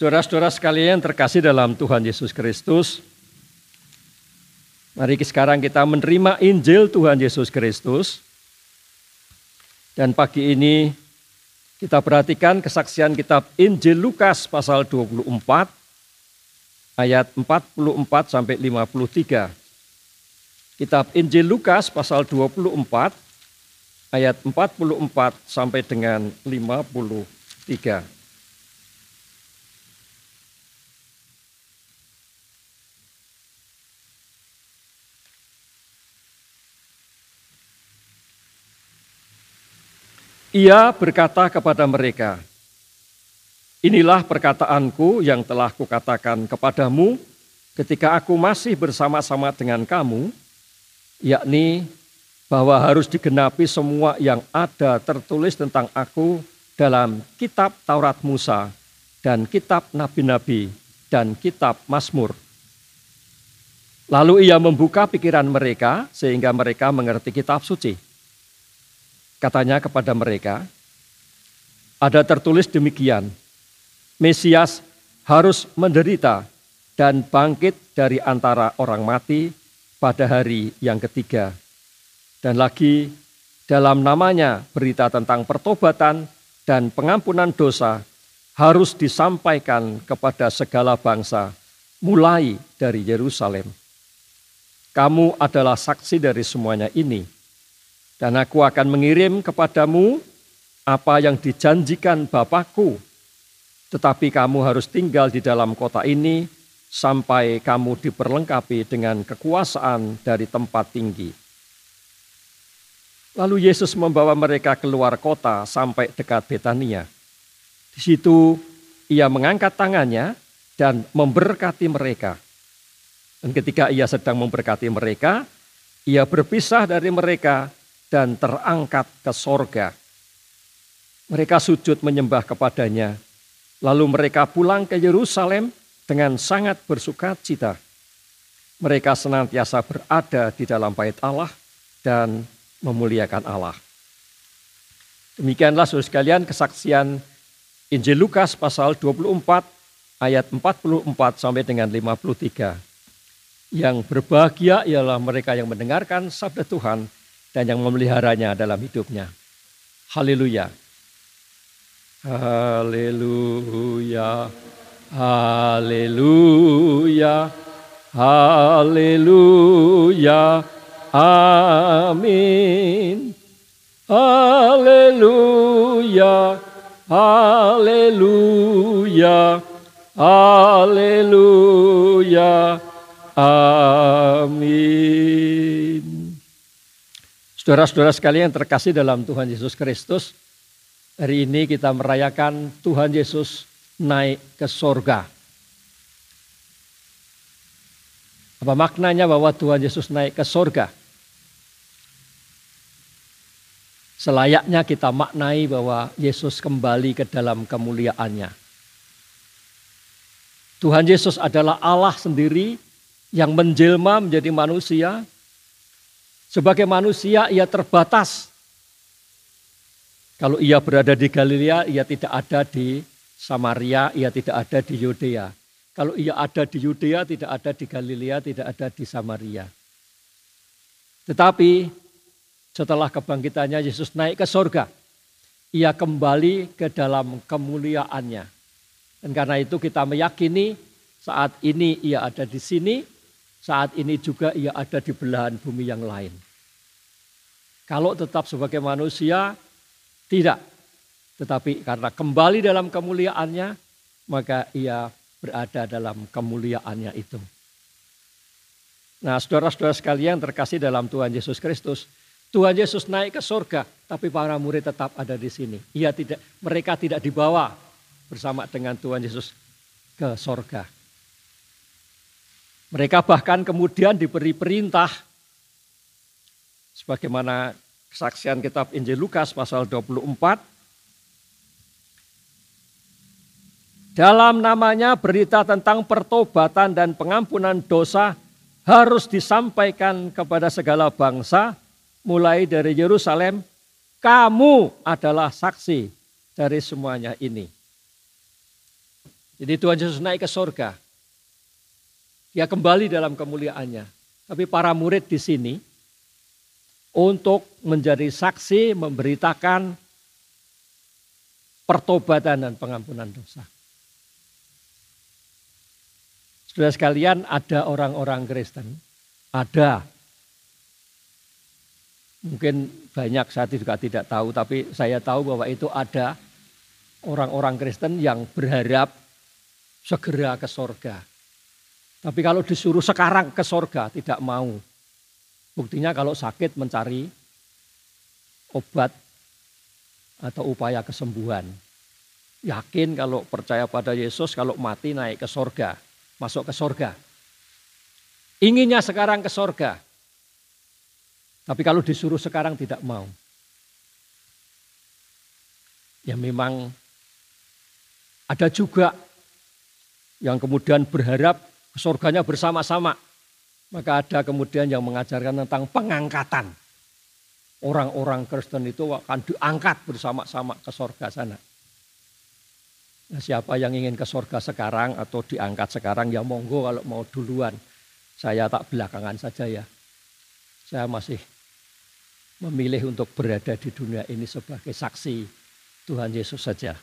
Saudara-saudara sekalian terkasih dalam Tuhan Yesus Kristus, mari sekarang kita menerima Injil Tuhan Yesus Kristus. Dan pagi ini kita perhatikan kesaksian kitab Injil Lukas pasal 24 ayat 44 sampai 53. Kitab Injil Lukas pasal 24 ayat 44 sampai dengan 53. Ia berkata kepada mereka, "Inilah perkataanku yang telah kukatakan kepadamu ketika aku masih bersama-sama dengan kamu, yakni bahwa harus digenapi semua yang ada tertulis tentang aku dalam kitab Taurat Musa dan kitab Nabi-Nabi dan kitab Mazmur." Lalu ia membuka pikiran mereka sehingga mereka mengerti kitab suci. Katanya kepada mereka, "Ada tertulis demikian, Mesias harus menderita dan bangkit dari antara orang mati pada hari yang ketiga. Dan lagi dalam namanya berita tentang pertobatan dan pengampunan dosa harus disampaikan kepada segala bangsa, mulai dari Yerusalem. Kamu adalah saksi dari semuanya ini. Dan aku akan mengirim kepadamu apa yang dijanjikan Bapakku. Tetapi kamu harus tinggal di dalam kota ini sampai kamu diperlengkapi dengan kekuasaan dari tempat tinggi." Lalu Yesus membawa mereka keluar kota sampai dekat Betania. Di situ ia mengangkat tangannya dan memberkati mereka. Dan ketika ia sedang memberkati mereka, ia berpisah dari mereka dan terangkat ke sorga. Mereka sujud menyembah kepadanya. Lalu mereka pulang ke Yerusalem dengan sangat bersukacita. Mereka senantiasa berada di dalam bait Allah dan memuliakan Allah. Demikianlah saudara sekalian kesaksian Injil Lukas pasal 24 ayat 44 sampai dengan 53. Yang berbahagia ialah mereka yang mendengarkan sabda Tuhan dan yang memeliharanya dalam hidupnya. Haleluya. Haleluya. Haleluya. Haleluya. Amin. Haleluya. Haleluya. Haleluya. Amin. Saudara-saudara sekalian yang terkasih dalam Tuhan Yesus Kristus, hari ini kita merayakan Tuhan Yesus naik ke sorga. Apa maknanya bahwa Tuhan Yesus naik ke sorga? Selayaknya kita maknai bahwa Yesus kembali ke dalam kemuliaannya. Tuhan Yesus adalah Allah sendiri yang menjelma menjadi manusia. Sebagai manusia ia terbatas. Kalau ia berada di Galilea, ia tidak ada di Samaria, ia tidak ada di Yudea. Kalau ia ada di Yudea, tidak ada di Galilea, tidak ada di Samaria. Tetapi setelah kebangkitannya Yesus naik ke sorga. Ia kembali ke dalam kemuliaannya. Dan karena itu kita meyakini saat ini ia ada di sini, saat ini juga ia ada di belahan bumi yang lain. Kalau tetap sebagai manusia, tidak. Tetapi karena kembali dalam kemuliaannya, maka ia berada dalam kemuliaannya itu. Nah, saudara-saudara sekalian terkasih dalam Tuhan Yesus Kristus, Tuhan Yesus naik ke surga, tapi para murid tetap ada di sini. Mereka tidak dibawa bersama dengan Tuhan Yesus ke surga. Mereka bahkan kemudian diberi perintah, sebagaimana kesaksian kitab Injil Lukas pasal 24. Dalam namanya berita tentang pertobatan dan pengampunan dosa harus disampaikan kepada segala bangsa, mulai dari Yerusalem. Kamu adalah saksi dari semuanya ini. Jadi Tuhan Yesus naik ke sorga. Dia kembali dalam kemuliaannya. Tapi para murid di sini untuk menjadi saksi, memberitakan pertobatan dan pengampunan dosa. Saudara sekalian, ada orang-orang Kristen, ada. Mungkin banyak saya juga tidak tahu, tapi saya tahu bahwa itu ada orang-orang Kristen yang berharap segera ke sorga. Tapi kalau disuruh sekarang ke sorga tidak mau. Buktinya kalau sakit mencari obat atau upaya kesembuhan. Yakin kalau percaya pada Yesus, kalau mati naik ke sorga, masuk ke sorga. Inginnya sekarang ke sorga. Tapi kalau disuruh sekarang tidak mau. Ya memang ada juga yang kemudian berharap surganya bersama-sama. Maka ada kemudian yang mengajarkan tentang pengangkatan. Orang-orang Kristen itu akan diangkat bersama-sama ke surga sana. Nah, siapa yang ingin ke surga sekarang atau diangkat sekarang ya monggo, kalau mau duluan. Saya tak belakangan saja ya. Saya masih memilih untuk berada di dunia ini sebagai saksi Tuhan Yesus saja.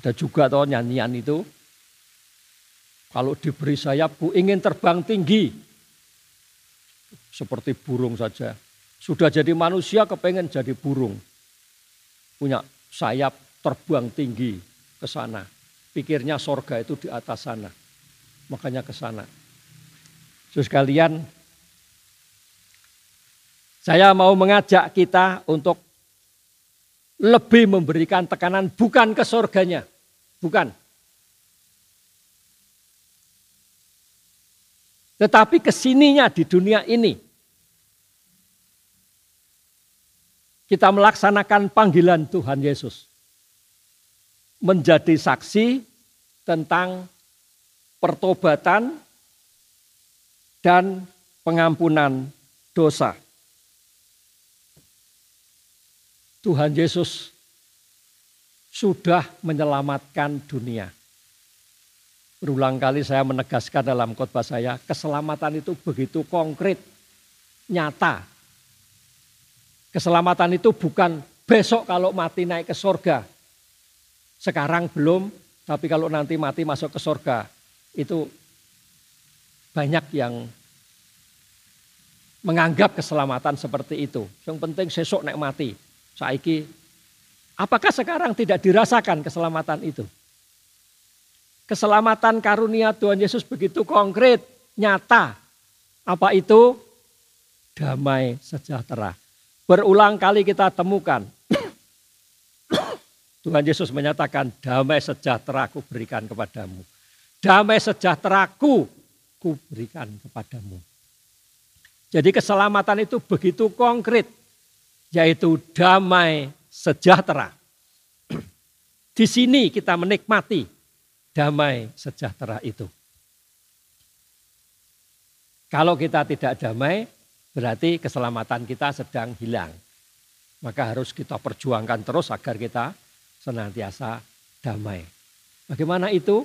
Ada juga toh nyanyian itu. Kalau diberi sayap, ku ingin terbang tinggi. Seperti burung saja. Sudah jadi manusia, kepengen jadi burung. Punya sayap, terbang tinggi ke sana. Pikirnya sorga itu di atas sana. Makanya ke sana. Terus kalian, saya mau mengajak kita untuk lebih memberikan tekanan bukan ke sorganya. Bukan. Tetapi kesininya di dunia ini. Kita melaksanakan panggilan Tuhan Yesus. Menjadi saksi tentang pertobatan dan pengampunan dosa. Tuhan Yesus sudah menyelamatkan dunia. Berulang kali saya menegaskan dalam khotbah saya, keselamatan itu begitu konkret, nyata. Keselamatan itu bukan besok kalau mati naik ke sorga. Sekarang belum, tapi kalau nanti mati masuk ke sorga. Itu banyak yang menganggap keselamatan seperti itu. Yang penting sesok naik mati. Saiki, apakah sekarang tidak dirasakan keselamatan itu? Keselamatan karunia Tuhan Yesus begitu konkret, nyata. Apa itu? Damai sejahtera. Berulang kali kita temukan. Tuhan Yesus menyatakan, damai sejahtera ku berikan kepadamu. Damai sejahtera ku berikan kepadamu. Jadi keselamatan itu begitu konkret. Yaitu damai sejahtera. Di sini kita menikmati damai sejahtera itu. Kalau kita tidak damai, berarti keselamatan kita sedang hilang. Maka harus kita perjuangkan terus agar kita senantiasa damai. Bagaimana itu?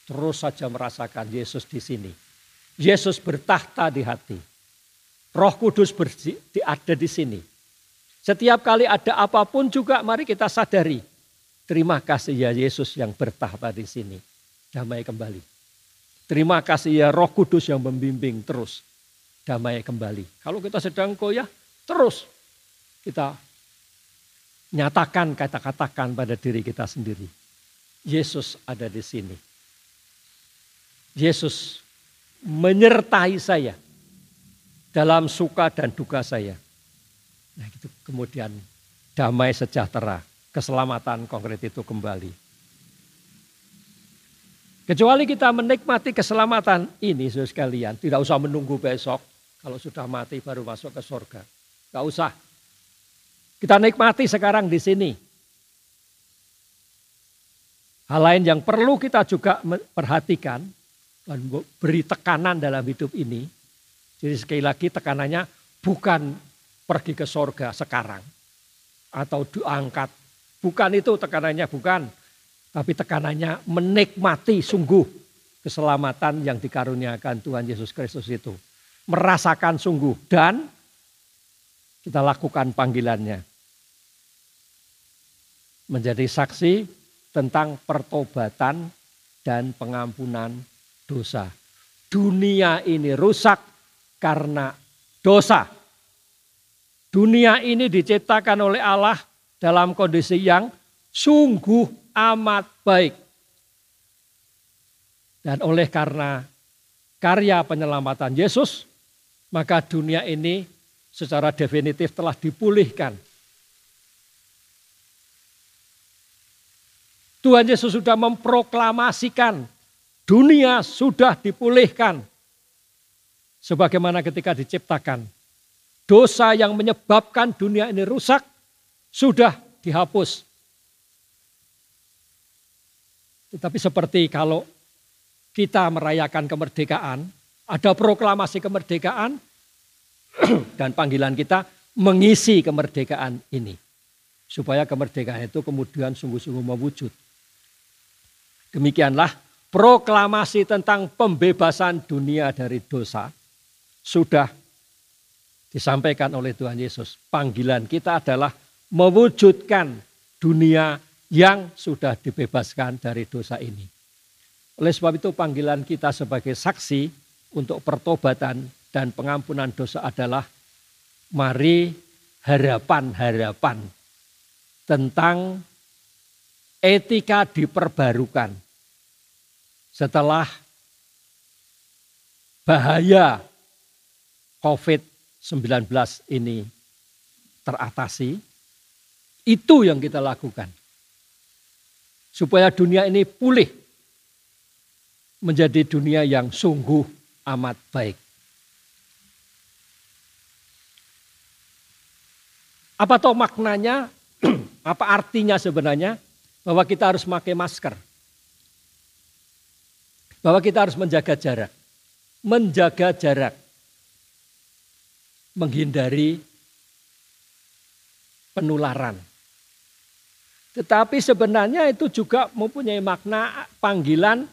Terus saja merasakan Yesus di sini. Yesus bertahta di hati. Roh Kudus ada di sini. Setiap kali ada apapun juga mari kita sadari. Terima kasih ya Yesus yang bertahta di sini. Damai kembali. Terima kasih ya Roh Kudus yang membimbing terus. Damai kembali. Kalau kita sedang goyah, terus kita nyatakan, kata-katakan pada diri kita sendiri. Yesus ada di sini. Yesus menyertai saya dalam suka dan duka saya. Nah, itu kemudian damai sejahtera. Keselamatan konkret itu kembali. Kecuali kita menikmati keselamatan ini, saudara sekalian, tidak usah menunggu besok. Kalau sudah mati baru masuk ke surga. Tidak usah. Kita nikmati sekarang di sini. Hal lain yang perlu kita juga perhatikan dan beri tekanan dalam hidup ini. Jadi sekali lagi tekanannya bukan pergi ke surga sekarang atau diangkat. Bukan itu tekanannya, bukan. Tapi tekanannya menikmati sungguh keselamatan yang dikaruniakan Tuhan Yesus Kristus itu. Merasakan sungguh dan kita lakukan panggilannya. Menjadi saksi tentang pertobatan dan pengampunan dosa. Dunia ini rusak karena dosa. Dunia ini diciptakan oleh Allah dalam kondisi yang sungguh amat baik. Dan oleh karena karya penyelamatan Yesus, maka dunia ini secara definitif telah dipulihkan. Tuhan Yesus sudah memproklamasikan dunia sudah dipulihkan. Sebagaimana ketika diciptakan, dosa yang menyebabkan dunia ini rusak sudah dihapus. Tetapi seperti kalau kita merayakan kemerdekaan, ada proklamasi kemerdekaan dan panggilan kita mengisi kemerdekaan ini. Supaya kemerdekaan itu kemudian sungguh-sungguh mewujud. Demikianlah proklamasi tentang pembebasan dunia dari dosa sudah disampaikan oleh Tuhan Yesus. Panggilan kita adalah mewujudkan dunia yang sudah dibebaskan dari dosa ini. Oleh sebab itu panggilan kita sebagai saksi untuk pertobatan dan pengampunan dosa adalah mari harapan-harapan tentang etika diperbarukan setelah bahaya COVID-19 ini teratasi, itu yang kita lakukan. Supaya dunia ini pulih menjadi dunia yang sungguh amat baik. Apa toh maknanya, apa artinya sebenarnya bahwa kita harus pakai masker? Bahwa kita harus menjaga jarak. Menjaga jarak. Menghindari penularan. Tetapi sebenarnya itu juga mempunyai makna panggilan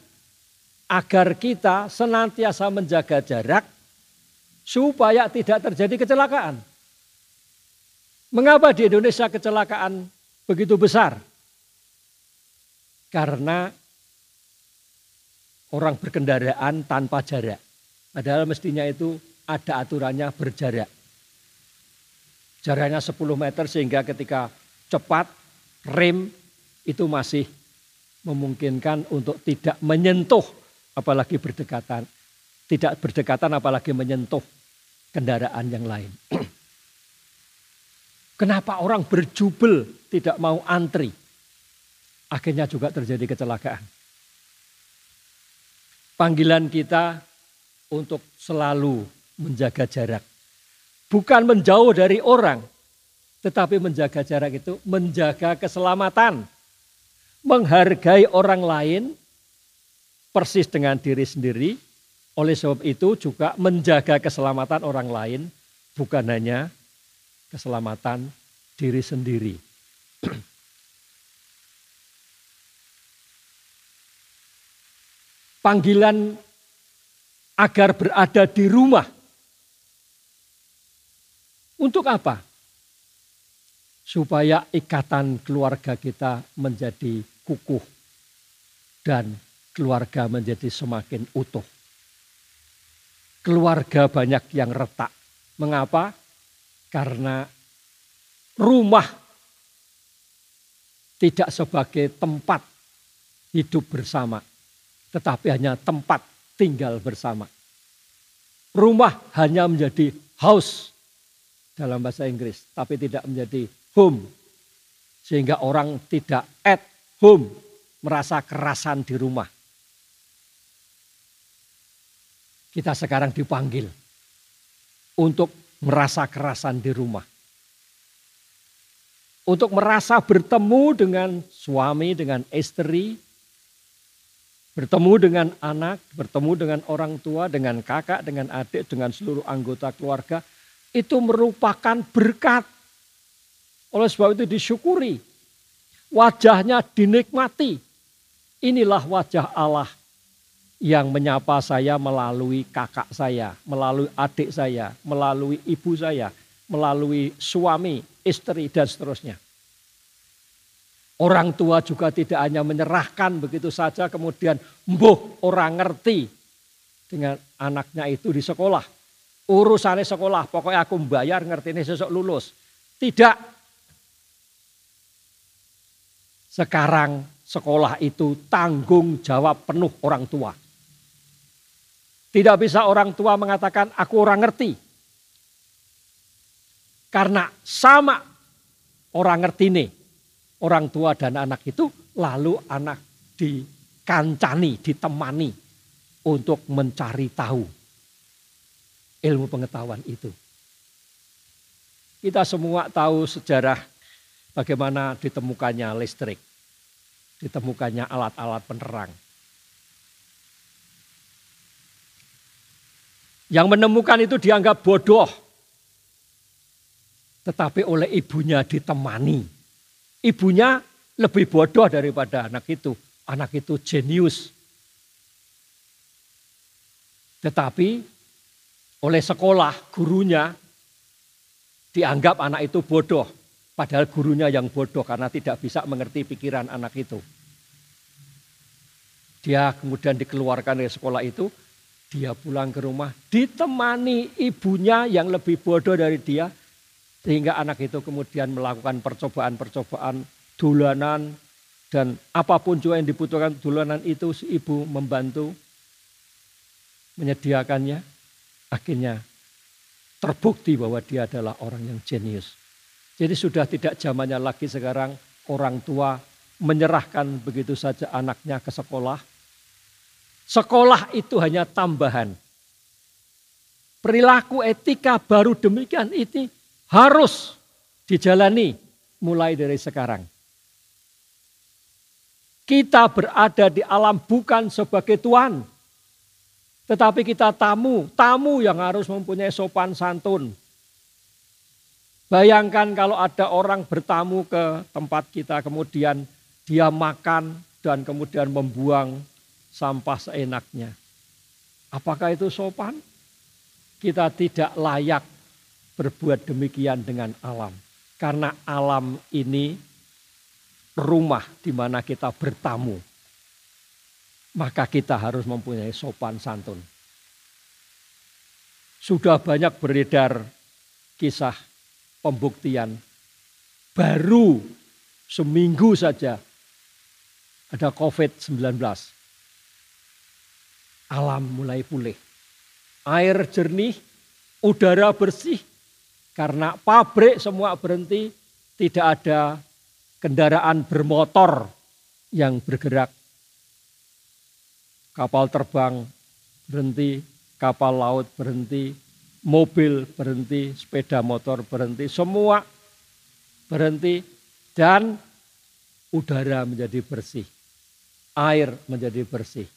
agar kita senantiasa menjaga jarak supaya tidak terjadi kecelakaan. Mengapa di Indonesia kecelakaan begitu besar? Karena orang berkendaraan tanpa jarak. Padahal mestinya itu ada aturannya berjarak. Jaraknya 10 meter sehingga ketika cepat rem itu masih memungkinkan untuk tidak menyentuh apalagi berdekatan. Tidak berdekatan apalagi menyentuh kendaraan yang lain. Kenapa orang berjubel tidak mau antri? Akhirnya juga terjadi kecelakaan. Panggilan kita untuk selalu menjaga jarak. Bukan menjauh dari orang, tetapi menjaga jarak itu menjaga keselamatan. Menghargai orang lain persis dengan diri sendiri. Oleh sebab itu juga menjaga keselamatan orang lain bukan hanya keselamatan diri sendiri. Panggilan agar berada di rumah. Untuk apa? Supaya ikatan keluarga kita menjadi kukuh dan keluarga menjadi semakin utuh. Keluarga banyak yang retak. Mengapa? Karena rumah tidak sebagai tempat hidup bersama, tetapi hanya tempat tinggal bersama. Rumah hanya menjadi house dalam bahasa Inggris, tapi tidak menjadi home. Sehingga orang tidak at home, merasa kerasan di rumah. Kita sekarang dipanggil untuk merasa kerasan di rumah. Untuk merasa bertemu dengan suami, dengan istri, bertemu dengan anak, bertemu dengan orang tua, dengan kakak, dengan adik, dengan seluruh anggota keluarga. Itu merupakan berkat. Oleh sebab itu disyukuri. Wajahnya dinikmati. Inilah wajah Allah yang menyapa saya melalui kakak saya, melalui adik saya, melalui ibu saya, melalui suami, istri, dan seterusnya. Orang tua juga tidak hanya menyerahkan begitu saja kemudian orang ngerti dengan anaknya itu di sekolah. Urusannya sekolah, pokoknya aku membayar ngerti ini sesuk lulus. Tidak. Sekarang sekolah itu tanggung jawab penuh orang tua. Tidak bisa orang tua mengatakan aku orang ngerti. Karena sama orang ngerti nih. Orang tua dan anak itu lalu anak dikancani, ditemani untuk mencari tahu ilmu pengetahuan itu. Kita semua tahu sejarah bagaimana ditemukannya listrik, ditemukannya alat-alat penerang. Yang menemukan itu dianggap bodoh, tetapi oleh ibunya ditemani. Ibunya lebih bodoh daripada anak itu. Anak itu jenius. Tetapi oleh sekolah, gurunya dianggap anak itu bodoh. Padahal gurunya yang bodoh karena tidak bisa mengerti pikiran anak itu. Dia kemudian dikeluarkan dari sekolah itu. Dia pulang ke rumah ditemani ibunya yang lebih bodoh dari dia. Sehingga anak itu kemudian melakukan percobaan-percobaan dolanan. Dan apapun juga yang dibutuhkan dolanan itu si ibu membantu menyediakannya. Akhirnya terbukti bahwa dia adalah orang yang jenius. Jadi sudah tidak zamannya lagi sekarang orang tua menyerahkan begitu saja anaknya ke sekolah. Sekolah itu hanya tambahan. Perilaku etika baru demikian ini harus dijalani mulai dari sekarang. Kita berada di alam bukan sebagai tuan. Tetapi kita tamu yang harus mempunyai sopan santun. Bayangkan kalau ada orang bertamu ke tempat kita kemudian dia makan dan kemudian membuang sampah seenaknya. Apakah itu sopan? Kita tidak layak berbuat demikian dengan alam. Karena alam ini rumah di mana kita bertamu. Maka kita harus mempunyai sopan santun. Sudah banyak beredar kisah pembuktian. Baru seminggu saja ada COVID-19. Alam mulai pulih. Air jernih, udara bersih. Karena pabrik semua berhenti, tidak ada kendaraan bermotor yang bergerak. Kapal terbang berhenti, kapal laut berhenti, mobil berhenti, sepeda motor berhenti, semua berhenti dan udara menjadi bersih. Air menjadi bersih.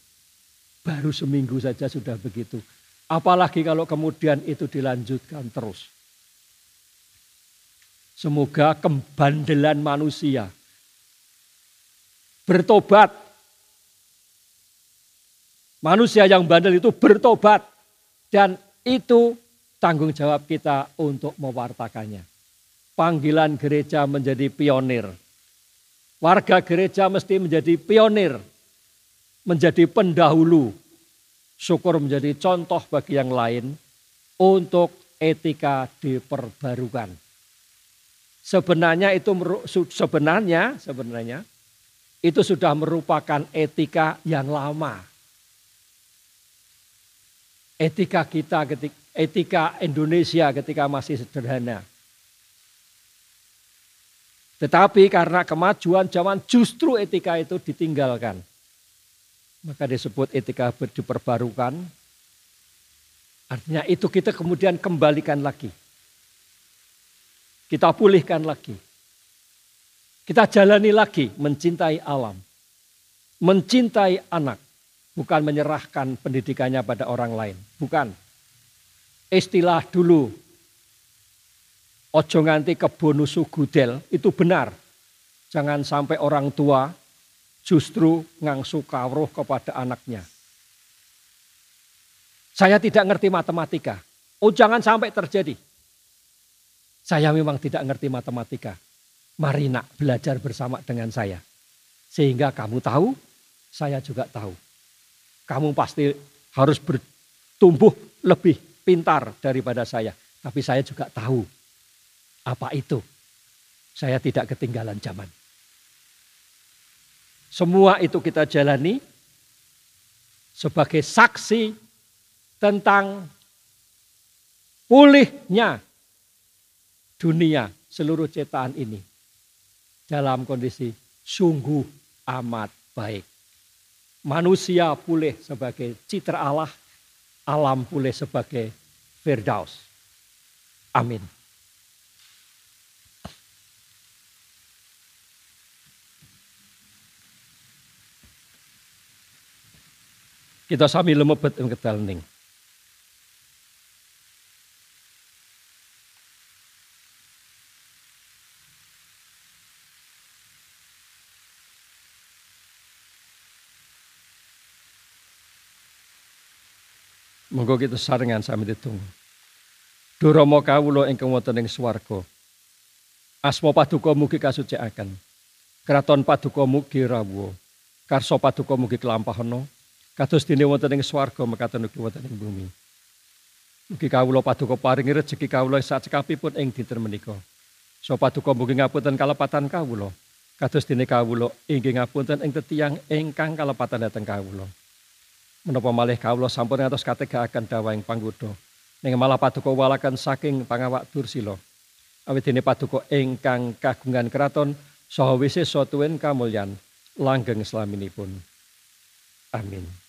Baru seminggu saja sudah begitu. Apalagi kalau kemudian itu dilanjutkan terus. Semoga kebandelan manusia bertobat. Manusia yang bandel itu bertobat. Dan itu tanggung jawab kita untuk mewartakannya. Panggilan gereja menjadi pionir. Warga gereja mesti menjadi pionir. Menjadi pendahulu. Syukur menjadi contoh bagi yang lain. Untuk etika diperbarukan. Sebenarnya itu sudah merupakan etika yang lama. Etika kita, etika Indonesia ketika masih sederhana. Tetapi karena kemajuan zaman justru etika itu ditinggalkan. Maka disebut etika diperbarukan. Artinya itu kita kemudian kembalikan lagi. Kita pulihkan lagi. Kita jalani lagi mencintai alam. Mencintai anak. Bukan menyerahkan pendidikannya pada orang lain. Bukan. Istilah dulu. Ojo nganti kebonu sugudel. Itu benar. Jangan sampai orang tua justru ngangsu kawruh kepada anaknya. Saya tidak ngerti matematika. Oh, jangan sampai terjadi. Saya memang tidak ngerti matematika. Mari nak belajar bersama dengan saya. Sehingga kamu tahu, saya juga tahu. Kamu pasti harus bertumbuh lebih pintar daripada saya. Tapi saya juga tahu apa itu. Saya tidak ketinggalan zaman. Semua itu kita jalani sebagai saksi tentang pulihnya dunia seluruh ciptaan ini dalam kondisi sungguh amat baik. Manusia pulih sebagai citra Allah, alam pulih sebagai Firdaus. Amin. Kita sambil lemebet kedal ning. Monggo kita sarengan sami ditung. Duh Rama kawula ingkang wonten ing swarga. Asma paduka mugi kasucikaken. Kraton paduka mugi rawuh. Karsa paduka mugi kelampahana. Kados dene wonten ing swarga mekaten ugi wonten ing bumi. Mugi kawula paduka paringi rejeki kawula sacekapipun ing dinten menika. So paduka mugi ngapunten kalepatan kawula. Kados dene kawula inggih ngapunten ing tetiang ingkang kalepatan dhateng kawula. Menapa malih kawula sampun ngantos kategaken dawahing panggoda ning malah paduka walaken saking pangawak Dursila. Awit dene paduka ingkang kagungan kraton saha wisesa tuwin kamulyan langgeng slaminipun. Amin.